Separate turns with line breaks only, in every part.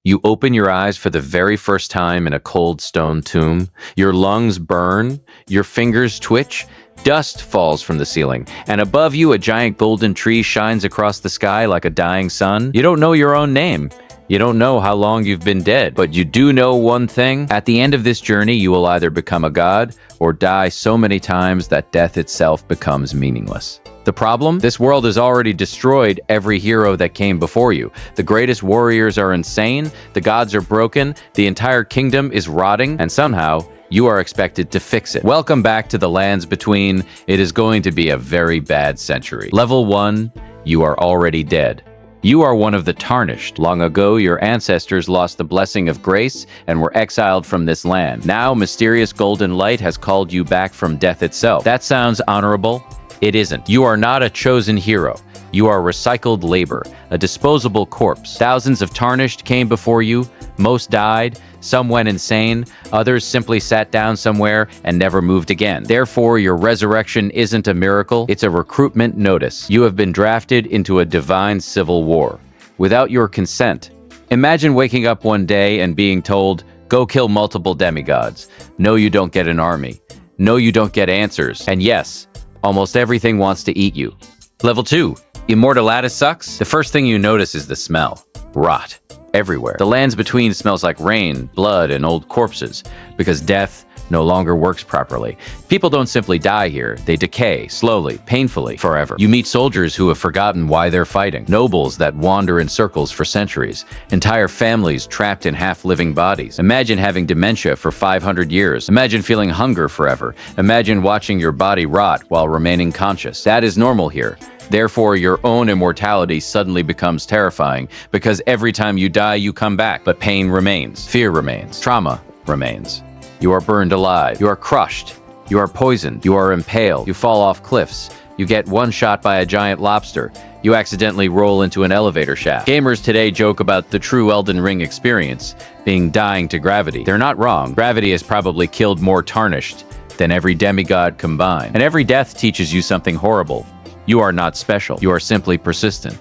You open your eyes for the very first time in a cold stone tomb. Your lungs burn, your fingers twitch, dust falls from the ceiling, and above you a giant golden tree shines across the sky like a dying sun. You don't know your own name. You don't know how long you've been dead, but you do know one thing. At the end of this journey, you will either become a god or die so many times that death itself becomes meaningless. The problem? This world has already destroyed every hero that came before you. The greatest warriors are insane, the gods are broken, the entire kingdom is rotting, and somehow, you are expected to fix it. Welcome back to the lands between. It is going to be a very bad century. Level 1, you are already dead. You are one of the Tarnished. Long ago, your ancestors lost the blessing of grace and were exiled from this land. Now, mysterious golden light has called you back from death itself. That sounds honorable. It isn't. You are not a chosen hero. You are recycled labor, a disposable corpse. Thousands of Tarnished came before you. Most died. Some went insane. Others simply sat down somewhere and never moved again. Therefore, your resurrection isn't a miracle. It's a recruitment notice. You have been drafted into a divine civil war. Without your consent. Imagine waking up one day and being told, go kill multiple demigods. No, you don't get an army. No, you don't get answers. And yes, almost everything wants to eat you. Level 2. Immortalatus sucks? The first thing you notice is the smell. Rot. Everywhere. The lands between smells like rain, blood, and old corpses, because death no longer works properly. People don't simply die here, they decay, slowly, painfully, forever. You meet soldiers who have forgotten why they're fighting, nobles that wander in circles for centuries, entire families trapped in half-living bodies. Imagine having dementia for 500 years. Imagine feeling hunger forever. Imagine watching your body rot while remaining conscious. That is normal here. Therefore, your own immortality suddenly becomes terrifying, because every time you die, you come back. But pain remains, fear remains, trauma remains. You are burned alive, you are crushed, you are poisoned, you are impaled, you fall off cliffs, you get one shot by a giant lobster, you accidentally roll into an elevator shaft. Gamers today joke about the true Elden Ring experience being dying to gravity. They're not wrong. Gravity has probably killed more Tarnished than every demigod combined. And every death teaches you something horrible. You are not special. You are simply persistent.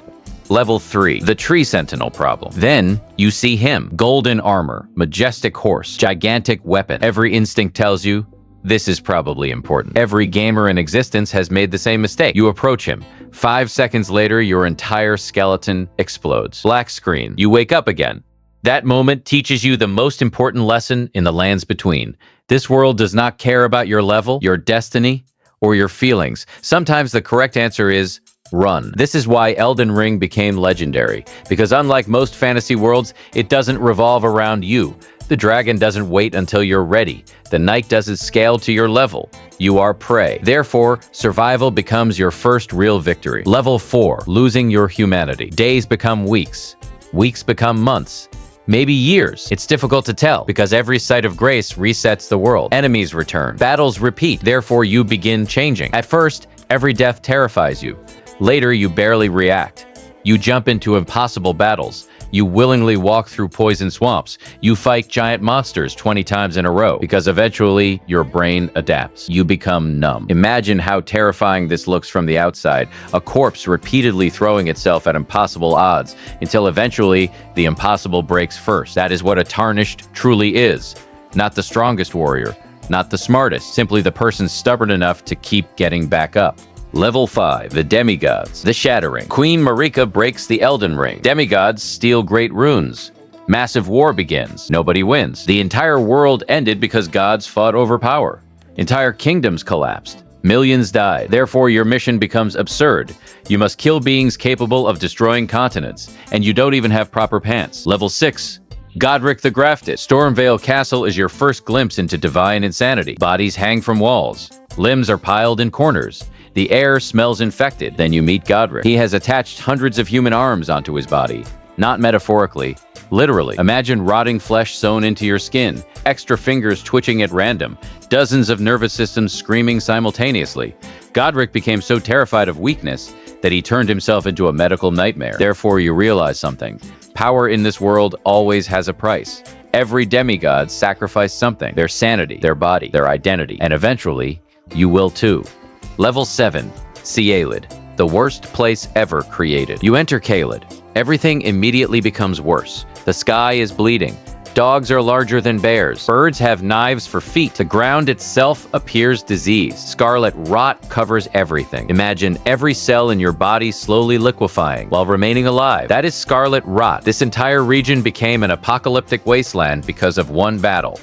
Level 3, the Tree Sentinel problem. Then, you see him. Golden armor, majestic horse, gigantic weapon. Every instinct tells you, this is probably important. Every gamer in existence has made the same mistake. You approach him. 5 seconds later, your entire skeleton explodes. Black screen. You wake up again. That moment teaches you the most important lesson in the lands between. This world does not care about your level, your destiny, or your feelings. Sometimes the correct answer is run. This is why Elden Ring became legendary, because unlike most fantasy worlds, it doesn't revolve around you. The dragon doesn't wait until you're ready. The knight doesn't scale to your level. You are prey. Therefore, survival becomes your first real victory. Level 4, losing your humanity. Days become weeks. Weeks become months. Maybe years. It's difficult to tell, because every site of grace resets the world. Enemies return. Battles repeat. Therefore, you begin changing. At first, every death terrifies you. Later, you barely react. You jump into impossible battles. You willingly walk through poison swamps. You fight giant monsters 20 times in a row, because eventually, your brain adapts. You become numb. Imagine how terrifying this looks from the outside. A corpse repeatedly throwing itself at impossible odds, until eventually, the impossible breaks first. That is what a Tarnished truly is. Not the strongest warrior, not the smartest, simply the person stubborn enough to keep getting back up. Level 5, the Demigods. The Shattering. Queen Marika breaks the Elden Ring. Demigods steal great runes. Massive war begins. Nobody wins. The entire world ended because gods fought over power. Entire kingdoms collapsed. Millions died. Therefore, your mission becomes absurd. You must kill beings capable of destroying continents, and you don't even have proper pants. Level 6, Godric the Grafted. Stormvale Castle is your first glimpse into divine insanity. Bodies hang from walls. Limbs are piled in corners. The air smells infected. Then you meet Godric. He has attached hundreds of human arms onto his body. Not metaphorically, literally. Imagine rotting flesh sewn into your skin, extra fingers twitching at random, dozens of nervous systems screaming simultaneously. Godric became so terrified of weakness that he turned himself into a medical nightmare. Therefore, you realize something. Power in this world always has a price. Every demigod sacrificed something. Their sanity, their body, their identity. And eventually, you will too. Level 7, Caelid, the worst place ever created. You enter Caelid. Everything immediately becomes worse. The sky is bleeding. Dogs are larger than bears. Birds have knives for feet. The ground itself appears diseased. Scarlet rot covers everything. Imagine every cell in your body slowly liquefying while remaining alive. That is scarlet rot. This entire region became an apocalyptic wasteland because of one battle.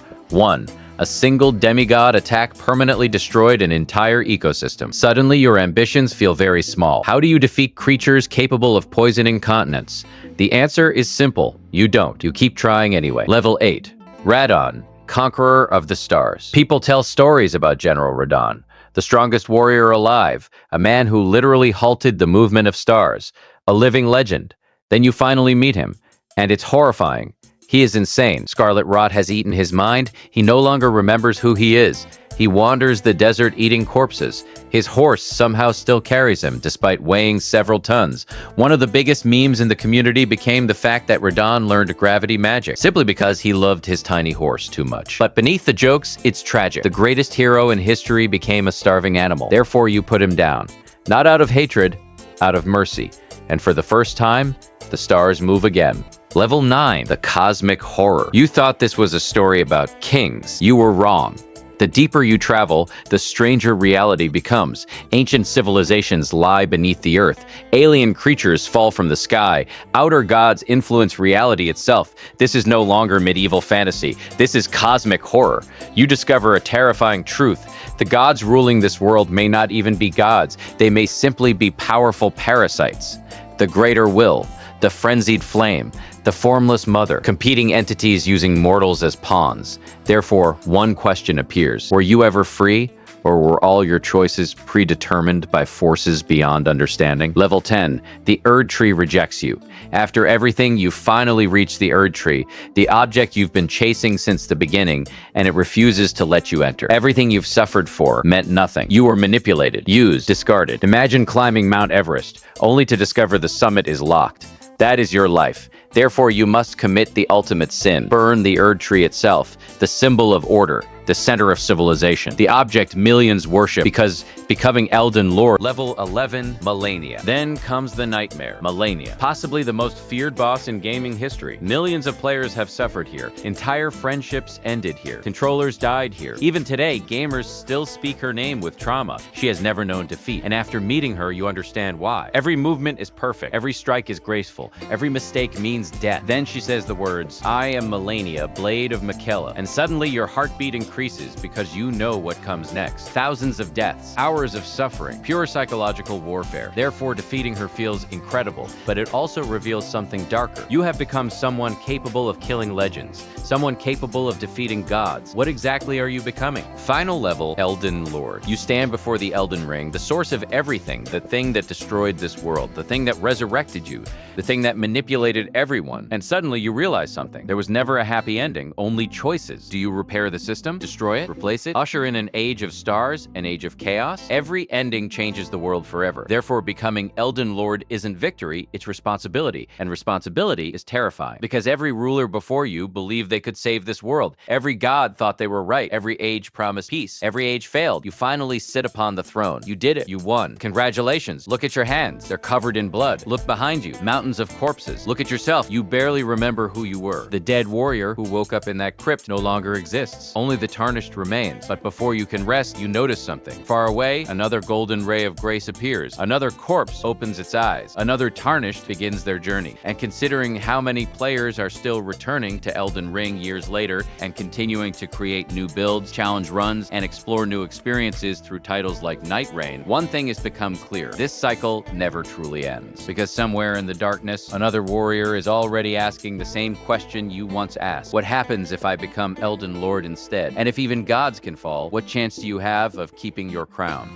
A single demigod attack permanently destroyed an entire ecosystem. Suddenly, your ambitions feel very small. How do you defeat creatures capable of poisoning continents? The answer is simple. You don't. You keep trying anyway. Level 8. Radon, Conqueror of the Stars. People tell stories about General Radon, the strongest warrior alive, a man who literally halted the movement of stars, a living legend. Then you finally meet him, and it's horrifying. He is insane. Scarlet rot has eaten his mind. He no longer remembers who he is. He wanders the desert eating corpses. His horse somehow still carries him, despite weighing several tons. One of the biggest memes in the community became the fact that Radon learned gravity magic, simply because he loved his tiny horse too much. But beneath the jokes, it's tragic. The greatest hero in history became a starving animal. Therefore, you put him down. Not out of hatred, out of mercy. And for the first time, the stars move again. Level 9, the Cosmic Horror. You thought this was a story about kings. You were wrong. The deeper you travel, the stranger reality becomes. Ancient civilizations lie beneath the earth. Alien creatures fall from the sky. Outer gods influence reality itself. This is no longer medieval fantasy. This is cosmic horror. You discover a terrifying truth. The gods ruling this world may not even be gods. They may simply be powerful parasites. The greater will, the frenzied flame, the formless mother, competing entities using mortals as pawns. Therefore, one question appears. Were you ever free, or were all your choices predetermined by forces beyond understanding? Level 10, the Erd Tree rejects you. After everything, you finally reach the Erd Tree, the object you've been chasing since the beginning, and it refuses to let you enter. Everything you've suffered for meant nothing. You were manipulated, used, discarded. Imagine climbing Mount Everest, only to discover the summit is locked. That is your life. Therefore, you must commit the ultimate sin. Burn the Erd Tree itself, the symbol of order, the center of civilization, the object millions worship because becoming Elden Lord. Level 11, Malenia. Then comes the nightmare, Malenia. Possibly the most feared boss in gaming history. Millions of players have suffered here. Entire friendships ended here. Controllers died here. Even today, gamers still speak her name with trauma. She has never known defeat. And after meeting her, you understand why. Every movement is perfect. Every strike is graceful. Every mistake means death. Then she says the words, "I am Malenia, Blade of Miquella." And suddenly your heartbeat increases because you know what comes next. Thousands of deaths, hours of suffering, pure psychological warfare. Therefore, defeating her feels incredible, but it also reveals something darker. You have become someone capable of killing legends, someone capable of defeating gods. What exactly are you becoming? Final level, Elden Lord. You stand before the Elden Ring, the source of everything, the thing that destroyed this world, the thing that resurrected you, the thing that manipulated everyone. And suddenly you realize something. There was never a happy ending, only choices. Do you repair the system? Destroy it? Replace it? Usher in an age of stars? An age of chaos? Every ending changes the world forever. Therefore, becoming Elden Lord isn't victory, it's responsibility. And responsibility is terrifying. Because every ruler before you believed they could save this world. Every god thought they were right. Every age promised peace. Every age failed. You finally sit upon the throne. You did it. You won. Congratulations. Look at your hands. They're covered in blood. Look behind you. Mountains of corpses. Look at yourself. You barely remember who you were. The dead warrior who woke up in that crypt no longer exists. Only the Tarnished remains. But before you can rest, you notice something. Far away, another golden ray of grace appears. Another corpse opens its eyes. Another Tarnished begins their journey. And considering how many players are still returning to Elden Ring years later and continuing to create new builds, challenge runs, and explore new experiences through titles like Night Rain, one thing has become clear. This cycle never truly ends. Because somewhere in the darkness, another warrior is already asking the same question you once asked. What happens if I become Elden Lord instead? And if even gods can fall, what chance do you have of keeping your crown?